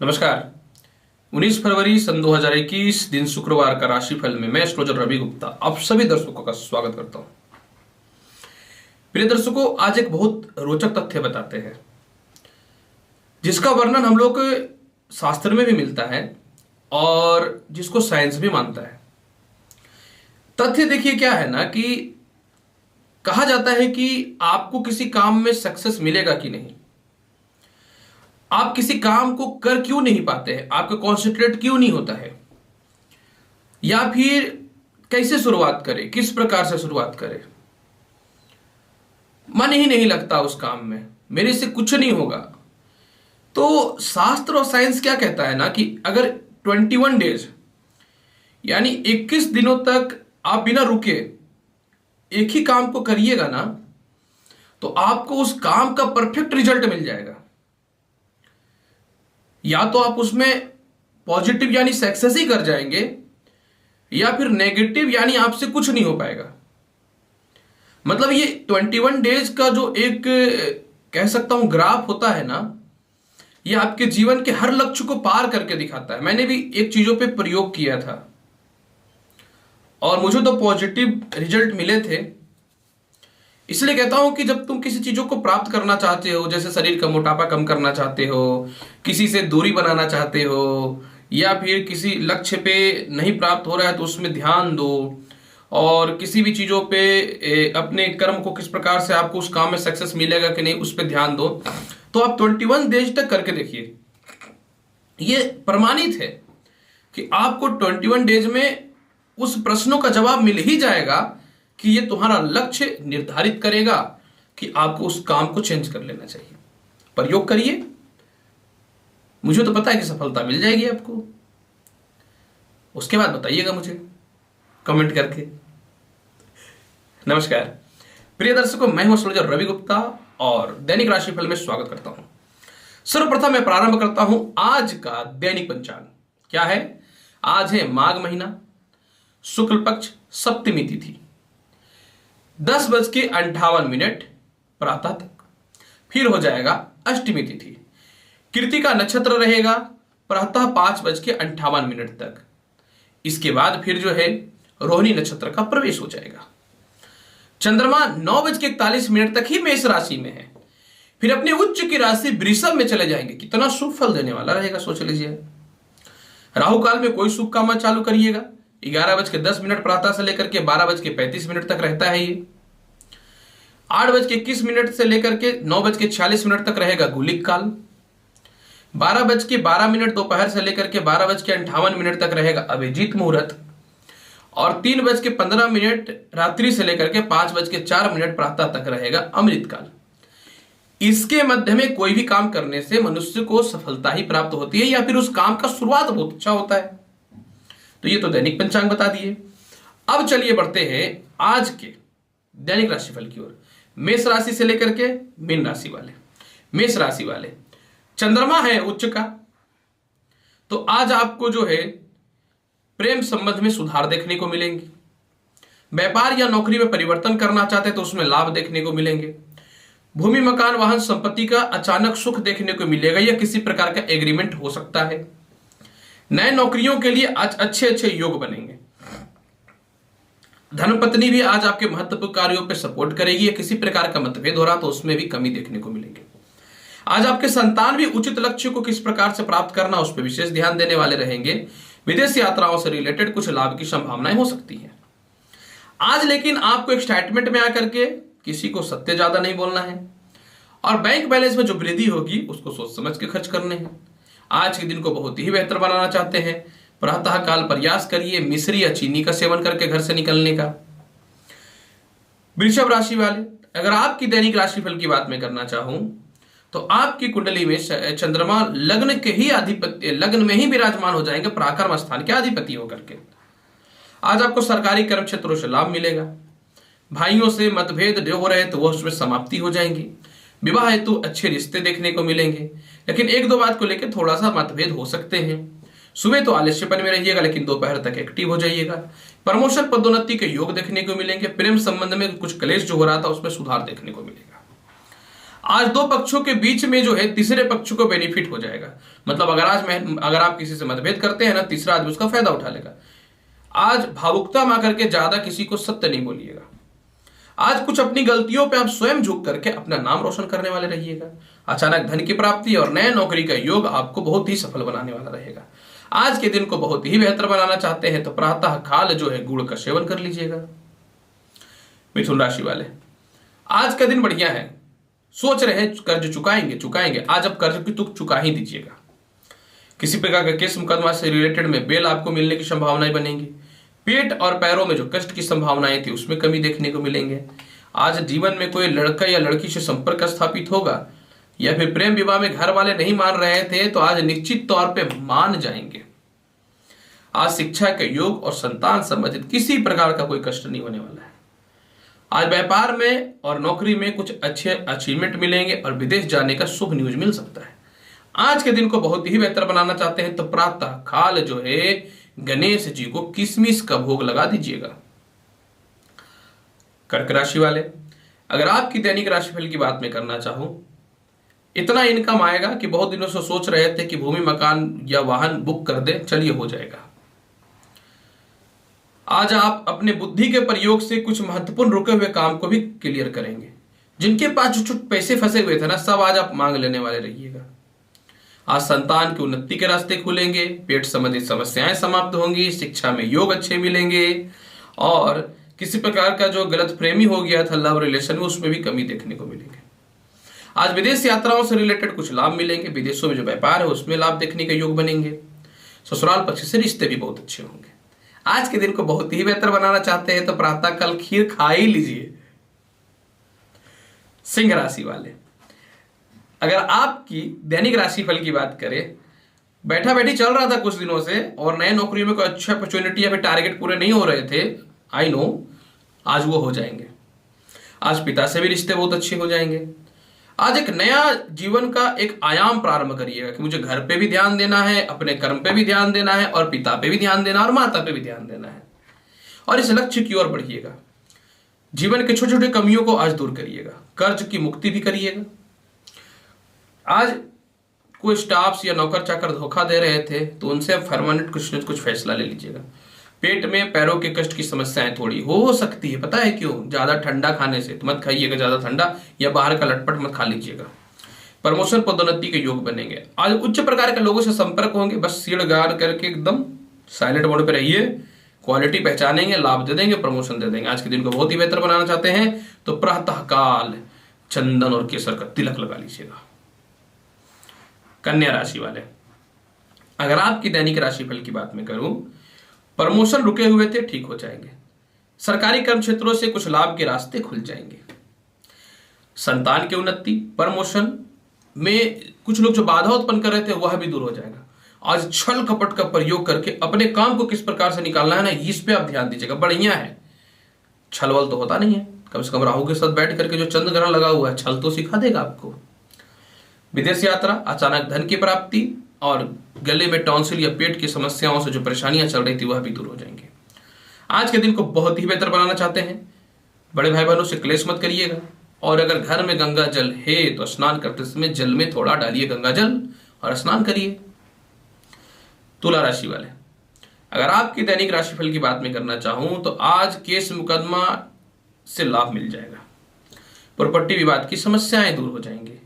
नमस्कार। 19 फरवरी सन 2021 दिन शुक्रवार का राशिफल में मैं एस्ट्रोलॉजर रवि गुप्ता आप सभी दर्शकों का स्वागत करता हूं। प्रिय दर्शकों, आज एक बहुत रोचक तथ्य बताते हैं जिसका वर्णन हम लोग शास्त्र में भी मिलता है और जिसको साइंस भी मानता है। तथ्य देखिए क्या है ना कि कहा जाता है कि आपको किसी काम में सक्सेस मिलेगा कि नहीं, आप किसी काम को कर क्यों नहीं पाते हैं, आपका कॉन्सेंट्रेट क्यों नहीं होता है, या फिर कैसे शुरुआत करें, किस प्रकार से शुरुआत करें, मन ही नहीं लगता उस काम में, मेरे से कुछ नहीं होगा। तो शास्त्र और साइंस क्या कहता है ना कि अगर 21 डेज यानी 21 दिनों तक आप बिना रुके एक ही काम को करिएगा ना, तो आपको उस काम का परफेक्ट रिजल्ट मिल जाएगा। या तो आप उसमें पॉजिटिव यानी सक्सेस ही कर जाएंगे, या फिर नेगेटिव यानी आपसे कुछ नहीं हो पाएगा। मतलब ये 21 डेज का जो एक कह सकता हूं ग्राफ होता है ना, ये आपके जीवन के हर लक्ष्य को पार करके दिखाता है। मैंने भी एक चीजों पे प्रयोग किया था और मुझे तो पॉजिटिव रिजल्ट मिले थे। इसलिए कहता हूं कि जब तुम किसी चीजों को प्राप्त करना चाहते हो, जैसे शरीर का मोटापा कम करना चाहते हो, किसी से दूरी बनाना चाहते हो, या फिर किसी लक्ष्य पे नहीं प्राप्त हो रहा है तो उसमें ध्यान दो, और किसी भी चीजों पे अपने कर्म को किस प्रकार से आपको उस काम में सक्सेस मिलेगा कि नहीं उस पर ध्यान दो, तो आप 21 डेज तक करके देखिए। ये प्रमाणित है कि आपको 21 डेज में उस प्रश्नों का जवाब मिल ही जाएगा कि ये तुम्हारा लक्ष्य निर्धारित करेगा कि आपको उस काम को चेंज कर लेना चाहिए। प्रयोग करिए, मुझे तो पता है कि सफलता मिल जाएगी आपको। उसके बाद बताइएगा मुझे कमेंट करके। नमस्कार प्रिय दर्शकों, मैं हूं एस्ट्रोलॉजर रवि गुप्ता और दैनिक राशिफल में स्वागत करता हूं। सर्वप्रथम मैं प्रारंभ करता हूं आज का दैनिक पंचांग। क्या है? आज है माघ महीना, शुक्ल पक्ष, सप्तमी तिथि, 10:58 प्रातः तक। फिर हो जाएगा अष्टमी तिथि, कृतिका नक्षत्र रहेगा प्रातः 5:58 तक। इसके बाद फिर जो है रोहिणी नक्षत्र का प्रवेश हो जाएगा। चंद्रमा 9:41 तक ही मेष राशि में है, फिर अपनी उच्च की राशि वृषभ में चले जाएंगे। कितना शुभ फल देने वाला रहेगा सोच लीजिए। राहु काल में कोई शुभ काम चालू करिएगा, 11:10 प्रातः से लेकर के 12:35 तक रहता है। ये 8:21 से लेकर के 9:46 तक रहेगा गुलिक काल। 12:12 दोपहर से लेकर के 12:58 तक रहेगा अभिजीत मुहूर्त, और 3:15 रात्रि से लेकर के 5:04 प्रातः तक रहेगा अमृत काल। इसके मध्य में कोई भी काम करने से मनुष्य को सफलता ही प्राप्त होती है, या फिर उस काम का शुरुआत बहुत अच्छा होता है। तो ये तो दैनिक पंचांग बता दिए। अब चलिए बढ़ते हैं आज के दैनिक राशिफल की ओर। मेष राशि से लेकर के मीन राशि वाले। मेष राशि वाले, चंद्रमा है उच्च का, तो आज आपको जो है प्रेम संबंध में सुधार देखने को मिलेंगे। व्यापार या नौकरी में परिवर्तन करना चाहते तो उसमें लाभ देखने को मिलेंगे। भूमि, मकान, वाहन, संपत्ति का अचानक सुख देखने को मिलेगा, या किसी प्रकार का एग्रीमेंट हो सकता है। नए नौकरियों के लिए आज अच्छे अच्छे योग बनेंगे। धर्मपत्नी भी आज आपके महत्वपूर्ण कार्यों पर सपोर्ट करेगी, या किसी प्रकार का मतभेद हो रहा तो उसमें भी कमी देखने को मिलेंगे। आज आपके संतान भी उचित लक्ष्य को किस प्रकार से प्राप्त करना उस पर विशेष ध्यान देने वाले रहेंगे। विदेश यात्राओं से रिलेटेड कुछ लाभ की संभावनाएं हो सकती है आज। लेकिन आपको एक स्टेटमेंट में आकर के किसी को सत्य ज्यादा नहीं बोलना है, और बैंक बैलेंस में जो वृद्धि होगी उसको सोच समझ के खर्च करने हैं। आज के दिन को बहुत ही बेहतर बनाना चाहते हैं, प्रातः काल प्रयास करिए मिश्री या चीनी का सेवन करके घर से निकलने का। वृषभ राशि वाले, अगर आपकी दैनिक राशिफल की बात मैं करना चाहूं तो आपकी कुंडली में चंद्रमा लग्न के ही अधिपति, लग्न में ही विराजमान हो जाएंगे, पराक्रम स्थान के अधिपति होकर के। आज आपको सरकारी कर्म क्षेत्रों से लाभ मिलेगा। भाइयों से मतभेद जो हो रहे तो वह उसमें समाप्ति हो जाएंगी। विवाह हेतु अच्छे रिश्ते देखने को मिलेंगे, लेकिन एक दो बात को लेकर थोड़ा सा मतभेद हो सकते हैं। सुबह तो आलस्यपन में रहिएगा, लेकिन दोपहर तक एक्टिव हो जाइएगा। प्रमोशन, पदोन्नति के योग देखने को मिलेंगे। प्रेम संबंध में कुछ क्लेश जो हो रहा था उसमें सुधार देखने को मिलेगा। आज दो पक्षों के बीच में जो है तीसरे पक्ष को बेनिफिट हो जाएगा। मतलब अगर आप किसी से मतभेद करते हैं ना, तीसरा आदमी उसका फायदा उठा लेगा। आज भावुकता में आकर के ज्यादा किसी को सत्य नहीं बोलिएगा। आज कुछ अपनी गलतियों पे आप स्वयं झुक करके अपना नाम रोशन करने वाले रहिएगा। अचानक धन की प्राप्ति और नए नौकरी का योग आपको बहुत ही सफल बनाने वाला रहेगा। आज के दिन को बहुत ही बेहतर बनाना चाहते हैं तो प्रातः काल जो है गुड़ का सेवन कर लीजिएगा। मिथुन राशि वाले, आज का दिन बढ़िया है। सोच रहे हैं कर्ज चुकाएंगे, आज अब कर्ज की तुक चुका ही दीजिएगा। किसी प्रकार का केस मुकदमा से रिलेटेड में बेल आपको मिलने की संभावनाएं बनेंगी। पेट और पैरों में जो कष्ट की संभावनाएं थी उसमें कमी देखने को मिलेंगे। आज जीवन में कोई लड़का या लड़की से संपर्क स्थापित होगा, या फिर प्रेम विवाह में घर वाले नहीं मान रहे थे तो आज निश्चित तौर पे मान जाएंगे। आज शिक्षा के योग और संतान संबंधित किसी प्रकार का कोई कष्ट नहीं होने वाला है। आज व्यापार में और नौकरी में कुछ अच्छे अचीवमेंट मिलेंगे और विदेश जाने का शुभ न्यूज मिल सकता है। आज के दिन को बहुत ही बेहतर बनाना चाहते हैं तो प्रातः काल जो है गणेश जी को किशमिश का भोग लगा दीजिएगा। कर्क राशि वाले, अगर आपकी दैनिक राशिफल की बात में करना चाहूं, इतना इनकम आएगा कि बहुत दिनों से सोच रहे थे कि भूमि मकान या वाहन बुक कर दे, चलिए हो जाएगा। आज आप अपने बुद्धि के प्रयोग से कुछ महत्वपूर्ण रुके हुए काम को भी क्लियर करेंगे। जिनके पास जो पैसे फंसे हुए थे ना, सब आज आप मांग लेने वाले रहिएगा। आज संतान की उन्नति के रास्ते खुलेंगे, पेट संबंधित समस्याएं समाप्त होंगी, शिक्षा में योग अच्छे मिलेंगे और किसी प्रकार का जो गलत प्रेमी हो गया था लव रिलेशन में, उसमें भी कमी देखने को मिलेगी। आज विदेश यात्राओं से रिलेटेड कुछ लाभ मिलेंगे। विदेशों में जो व्यापार है उसमें लाभ देखने के योग बनेंगे। ससुराल पक्ष से रिश्ते भी बहुत अच्छे होंगे। आज के दिन को बहुत ही बेहतर बनाना चाहते हैं तो प्रातः काल खीर खा ही लीजिए। सिंह राशि वाले, अगर आपकी दैनिक राशिफल की बात करें, बैठा बैठी चल रहा था कुछ दिनों से और नए नौकरियों में कोई अच्छी अपॉर्चुनिटी या फिर टारगेट पूरे नहीं हो रहे थे, आई नो, आज वो हो जाएंगे। आज पिता से भी रिश्ते बहुत अच्छे हो जाएंगे। आज एक नया जीवन का एक आयाम प्रारंभ करिएगा कि मुझे घर पे भी ध्यान देना है, अपने कर्म पे भी ध्यान देना है और पिता पे भी ध्यान देना और माता पे भी ध्यान देना है, और इस लक्ष्य की ओर बढ़िएगा। जीवन के छोटे छोटे कमियों को आज दूर करिएगा। कर्ज की मुक्ति भी करिएगा। आज कोई स्टाफ्स या नौकर चाकर धोखा दे रहे थे तो उनसे परमानेंट कुछ न कुछ फैसला ले लीजिएगा। पेट में पैरों के कष्ट की समस्याएं थोड़ी हो सकती है, पता है क्यों? ज्यादा ठंडा खाने से तो मत खाइएगा, ज्यादा ठंडा या बाहर का लटपट मत खा लीजिएगा। प्रमोशन पदोन्नति के योग बनेंगे। आज उच्च प्रकार के लोगों से संपर्क होंगे, बस सीढ़ गाड़ करके एकदम साइलेंट मोड पे रहिए। क्वालिटी पहचानेंगे, लाभ दे देंगे, प्रमोशन दे देंगे। आज के दिन को बहुत ही बेहतर बनाना चाहते हैं तो प्रातः काल चंदन और केसर का तिलक लगा लीजिएगा। कन्या राशि वाले, अगर आपकी दैनिक राशिफल की बात में करूं, प्रमोशन रुके हुए थे, ठीक हो जाएंगे। सरकारी कर्म क्षेत्रों से कुछ लाभ के रास्ते खुल जाएंगे। संतान की उन्नति, प्रमोशन में कुछ लोग जो बाधा उत्पन्न कर रहे थे वह भी दूर हो जाएगा। आज छल कपट का प्रयोग करके अपने काम को किस प्रकार से निकालना है ना, इस पे आप ध्यान दीजिएगा। बढ़िया है, छलवल तो होता नहीं है, कम से कम राहु के साथ बैठ करके जो चंद्र ग्रहण लगा हुआ है छल तो सिखा देगा आपको। विदेश यात्रा, अचानक धन की प्राप्ति और गले में टॉन्सिल या पेट की समस्याओं से जो परेशानियां चल रही थी वह भी दूर हो जाएंगे। आज के दिन को बहुत ही बेहतर बनाना चाहते हैं, बड़े भाई बहनों से क्लेश मत करिएगा। और अगर घर में गंगा जल है तो स्नान करते समय जल में थोड़ा डालिए गंगा जल और स्नान करिए। तुला राशि वाले, अगर आपकी दैनिक राशिफल की बात में करना चाहूं तो आज केस मुकदमा से लाभ मिल जाएगा। प्रॉपर्टी विवाद की समस्याएं दूर हो जाएंगे।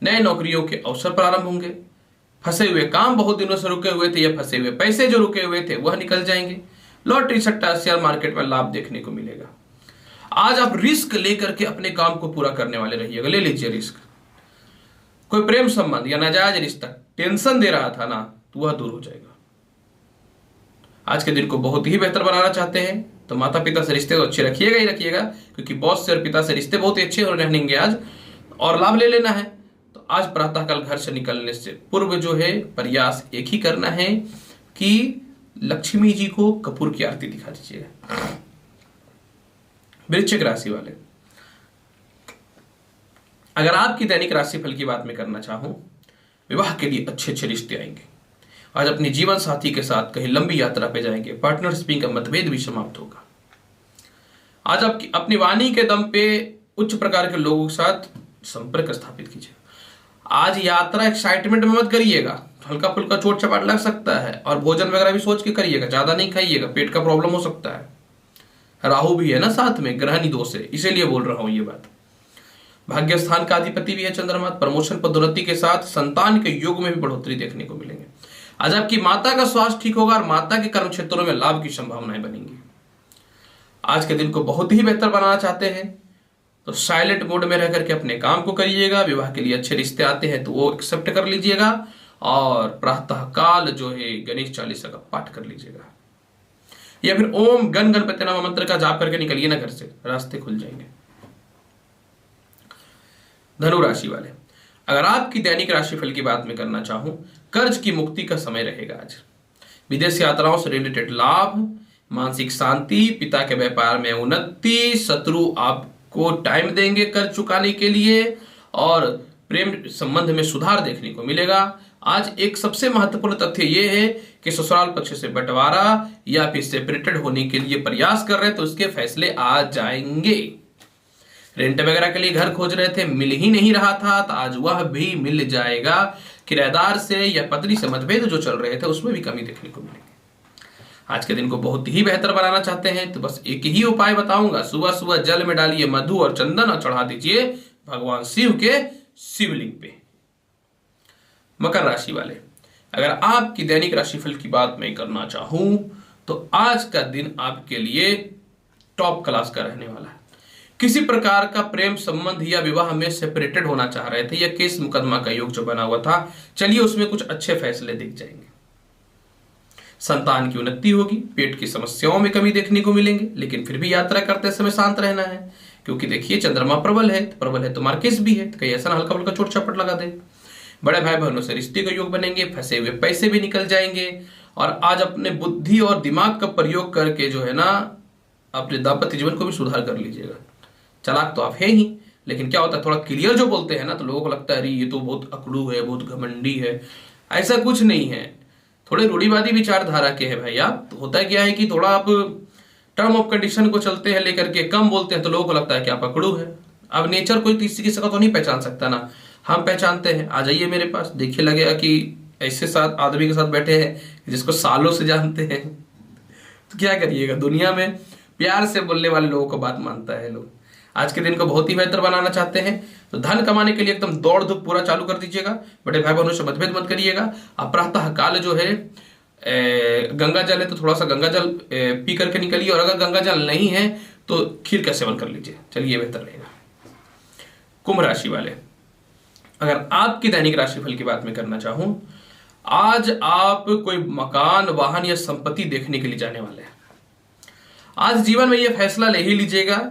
नए नौकरियों के अवसर प्रारंभ होंगे। फंसे हुए काम बहुत दिनों से रुके हुए थे या फंसे हुए पैसे जो रुके हुए थे वह निकल जाएंगे। लॉटरी सट्टा शेयर मार्केट में लाभ देखने को मिलेगा। आज आप रिस्क लेकर के अपने काम को पूरा करने वाले रहिएगा। ले लीजिए रिस्क। कोई प्रेम संबंध या नाजायज रिश्ता टेंशन दे रहा था ना, तो वह दूर हो जाएगा। आज के दिन को बहुत ही बेहतर बनाना चाहते हैं तो माता पिता से रिश्ते तो अच्छे रखिएगा ही रखिएगा, क्योंकि बॉस से और पिता से रिश्ते बहुत ही अच्छे रहेंगे आज, और लाभ ले लेना है। तो आज प्रातःकाल घर से निकलने से पूर्व जो है प्रयास एक ही करना है कि लक्ष्मी जी को कपूर की आरती दिखा दीजिएगा। वृश्चिक राशि वाले, अगर आपकी दैनिक राशिफल की बात में करना चाहूं, विवाह के लिए अच्छे अच्छे रिश्ते आएंगे। आज अपने जीवन साथी के साथ कहीं लंबी यात्रा पे जाएंगे। पार्टनरशिप का मतभेद भी समाप्त होगा। आज आपकी अपनी वाणी के दम पे उच्च प्रकार के लोगों के साथ संपर्क स्थापित कीजिएगा। आज यात्रा एक्साइटमेंट में मत करिएगा, हल्का फुल्का चोट चपाट लग सकता है, और भोजन वगैरह भी सोच के करिएगा, ज्यादा नहीं खाइएगा, पेट का प्रॉब्लम हो सकता है। राहु भी है ना साथ में, ग्रहणी दोष है, इसीलिए बोल रहा हूं ये बात। भाग्य स्थान का अधिपति भी है चंद्रमा। प्रमोशन पदोन्नति के साथ संतान के योग में भी बढ़ोतरी देखने को मिलेंगे। आज आपकी माता का स्वास्थ्य ठीक होगा और माता के कर्म क्षेत्रों में लाभ की संभावनाएं बनेंगी। आज के दिन को बहुत ही बेहतर बनाना चाहते हैं तो साइलेंट मोड में रह करके अपने काम को करिएगा। विवाह के लिए अच्छे रिश्ते आते हैं तो वो एक्सेप्ट कर लीजिएगा, और प्रातः काल जो है गणेश चालीसा का पाठ कर लीजिएगा, या फिर ओम गण गणपति नाम मंत्र का जाप करके निकलिए ना घर से, रास्ते खुल जाएंगे। धनु राशि वाले, अगर आपकी दैनिक राशिफल की बात में करना चाहूं, कर्ज की मुक्ति का समय रहेगा आज। विदेश यात्राओं से रिलेटेड लाभ, मानसिक शांति, पिता के व्यापार में उन्नति, शत्रु आपको टाइम देंगे कर्ज चुकाने के लिए, और प्रेम संबंध में सुधार देखने को मिलेगा। आज एक सबसे महत्वपूर्ण तथ्य यह है कि ससुराल पक्ष से बंटवारा या फिर सेपरेटेड होने के लिए प्रयास कर रहे हैं तो उसके फैसले आ जाएंगे। रेंट वगैरह के लिए घर खोज रहे थे, मिल ही नहीं रहा था, तो आज वह भी मिल जाएगा। किराएदार से या पत्नी से मतभेद जो चल रहे थे उसमें भी कमी देखने को मिलेगी। आज के दिन को बहुत ही बेहतर बनाना चाहते हैं तो बस एक ही उपाय बताऊंगा, सुबह सुबह जल में डालिए मधु और चंदन और चढ़ा दीजिए भगवान शिव के शिवलिंग पे। मकर राशि वाले, अगर आपकी दैनिक राशिफल की बात मैं करना चाहूं तो आज का दिन आपके लिए टॉप क्लास का रहने वाला है। किसी प्रकार का प्रेम संबंध या विवाह में सेपरेटेड होना चाह रहे थे या केस मुकदमा का योग जो बना हुआ था, चलिए उसमें कुछ अच्छे फैसले दिख जाएंगे। संतान की उन्नति होगी, पेट की समस्याओं में कमी देखने को मिलेंगे, लेकिन फिर भी यात्रा करते समय शांत रहना है, क्योंकि देखिए चंद्रमा प्रबल है तो मार्केस भी है, तो कहीं ऐसा हल्का फुल्का चोट चपट लगा दे। बड़े भाई बहनों से रिश्ते का योग बनेंगे, फंसे हुए पैसे भी निकल जाएंगे, और आज अपने बुद्धि और दिमाग का प्रयोग करके जो है ना अपने दाम्पत्य जीवन को भी सुधार कर लीजिएगा। चालाक तो आप है ही, लेकिन क्या होता है थोड़ा क्लियर जो बोलते हैं ना तो लोगों को लगता है अरे ये तो बहुत अकड़ू है, बहुत घमंडी है। ऐसा कुछ नहीं है, थोड़े रूढ़िवादी विचारधारा के हैं भाई आप। तो होता क्या है कि थोड़ा आप टर्म ऑफ कंडीशन को चलते हैं लेकर के कम बोलते हैं तो लोगों को लगता है कि आप अकड़ू है। अब नेचर कोई किसी का तो नहीं पहचान सकता ना, हम पहचानते हैं। आ जाइए मेरे पास, देखिए लगेगा कि ऐसे साथ आदमी के साथ बैठे हैं जिसको सालों से जानते हैं। तो क्या करिएगा, दुनिया में प्यार से बोलने वाले लोगों को बात मानता है लोग। आज के दिन को बहुत ही बेहतर बनाना चाहते हैं तो धन कमाने के लिए एकदम दौड़ धूप पूरा चालू कर दीजिएगा। बड़े भाई बहनों से मतभेद मत करिएगा। अब प्रातः काल जो है गंगा जल है तो थोड़ा सा गंगा जल पी करके निकलिए, और अगर गंगा जल नहीं है तो खीर का सेवन कर लीजिए, चलिए बेहतर रहेगा। कुंभ राशि वाले, अगर आपकी दैनिक राशिफल की बात में करना चाहूं, आज आप कोई मकान, वाहन या संपत्ति देखने के लिए जाने वाले हैं। आज जीवन में यह फैसला ले ही लीजिएगा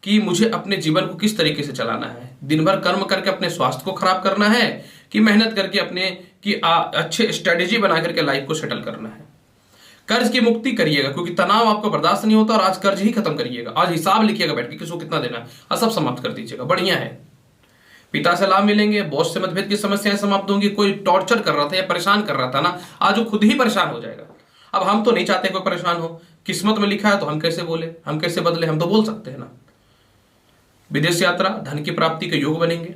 कि मुझे अपने जीवन को किस तरीके से चलाना है। दिन भर कर्म करके अपने स्वास्थ्य को खराब करना है कि मेहनत करके अपने की अच्छे स्ट्रेटेजी बना करके लाइफ को सेटल करना है। कर्ज की मुक्ति करिएगा क्योंकि तनाव आपको बर्दाश्त नहीं होता, और आज कर्ज ही खत्म करिएगा। आज हिसाब लिखिएगा बैठ के किसको कितना देना है और सब समाप्त कर दीजिएगा, बढ़िया है। पिता से लाभ मिलेंगे, बॉस से मतभेद की समस्याएं समाप्त होंगी। कोई टॉर्चर कर रहा था या परेशान कर रहा था ना, आज वो खुद ही परेशान हो जाएगा। अब हम तो नहीं चाहते कोई परेशान हो, किस्मत में लिखा है तो हम कैसे बोले, हम कैसे बदले, हम तो बोल सकते हैं ना। विदेश यात्रा, धन की प्राप्ति के योग बनेंगे।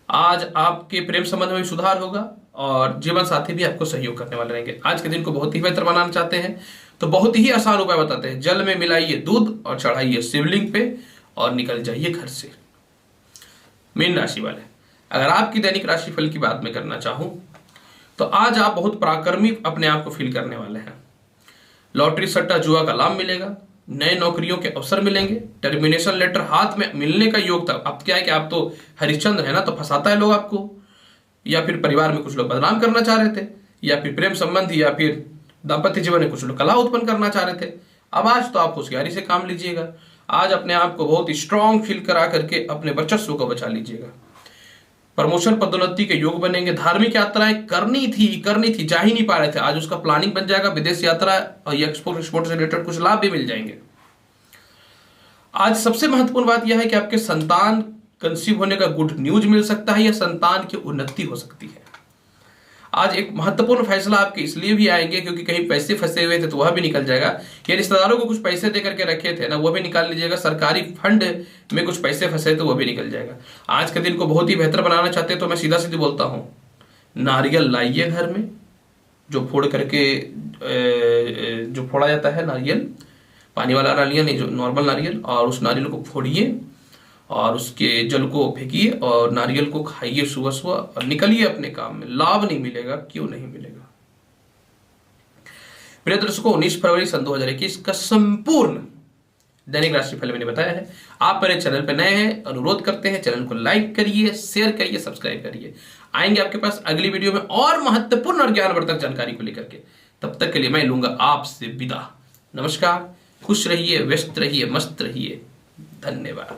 आज आपके प्रेम संबंध में सुधार होगा और जीवन साथी भी आपको सहयोग करने वाले रहेंगे। आज के दिन को बहुत ही बेहतर बनाना चाहते हैं तो बहुत ही आसान उपाय बताते हैं। जल में मिलाइए दूध और चढ़ाइए शिवलिंग पे और निकल जाइए घर से। मीन राशि वाले, अगर आपकी दैनिक राशिफल की बात में करना चाहूं तो आज आप बहुत पराक्रमी अपने आप को फील करने वाले हैं। लॉटरी, सट्टा, जुआ का लाभ मिलेगा, नए नौकरियों के अवसर मिलेंगे, टर्मिनेशन लेटर हाथ में मिलने का योग था। अब क्या है कि आप तो हरिश्चंद्र है ना, तो फंसाता है लोग आपको, या फिर परिवार में कुछ लोग बदनाम करना चाह रहे थे, या फिर प्रेम संबंध या फिर दाम्पत्य जीवन में कुछ लोग कला उत्पन्न करना चाह रहे थे। अब आज तो आप होशियारी से काम लीजिएगा। आज अपने आप को बहुत स्ट्रांग फील करा करके अपने वर्चस्व को बचा लीजिएगा। प्रमोशन, पदोन्नति के योग बनेंगे। धार्मिक यात्राएं करनी थी, जा ही नहीं पा रहे थे, आज उसका प्लानिंग बन जाएगा। विदेश यात्रा और एक्सपोर्ट से रिलेटेड कुछ लाभ भी मिल जाएंगे। आज सबसे महत्वपूर्ण बात यह है कि आपके संतान कंसीव होने का गुड न्यूज मिल सकता है या संतान की उन्नति हो सकती है। आज एक महत्वपूर्ण फैसला आपके इसलिए भी आएंगे क्योंकि कहीं पैसे फंसे हुए थे तो वह भी निकल जाएगा, या रिश्तेदारों को कुछ पैसे दे करके रखे थे ना वह भी निकाल लीजिएगा, सरकारी फंड में कुछ पैसे फंसे तो वह भी निकल जाएगा। आज के दिन को बहुत ही बेहतर बनाना चाहते हैं तो मैं सीधा सीधी बोलता हूँ, नारियल लाइए घर में, जो फोड़ करके जो फोड़ा जाता है नारियल, पानी वाला नारियल नहीं, जो नॉर्मल नारियल, और उस नारियल को फोड़िए और उसके जल को फेंकिए और नारियल को खाइए सुबह सुबह और निकलिए अपने काम में। लाभ नहीं मिलेगा, क्यों नहीं मिलेगा। प्रिय दर्शकों, 19 फरवरी सन 2021 का संपूर्ण दैनिक राशिफल मैंने बताया है। आप मेरे चैनल पर नए हैं, अनुरोध करते हैं चैनल को लाइक करिए, शेयर करिए, सब्सक्राइब करिए। आएंगे आपके पास अगली वीडियो में और महत्वपूर्ण और ज्ञानवर्धक जानकारी को लेकर के। तब तक के लिए मैं लूंगा आपसे विदा। नमस्कार, खुश रहिए, व्यस्त रहिए, मस्त रहिए। धन्यवाद।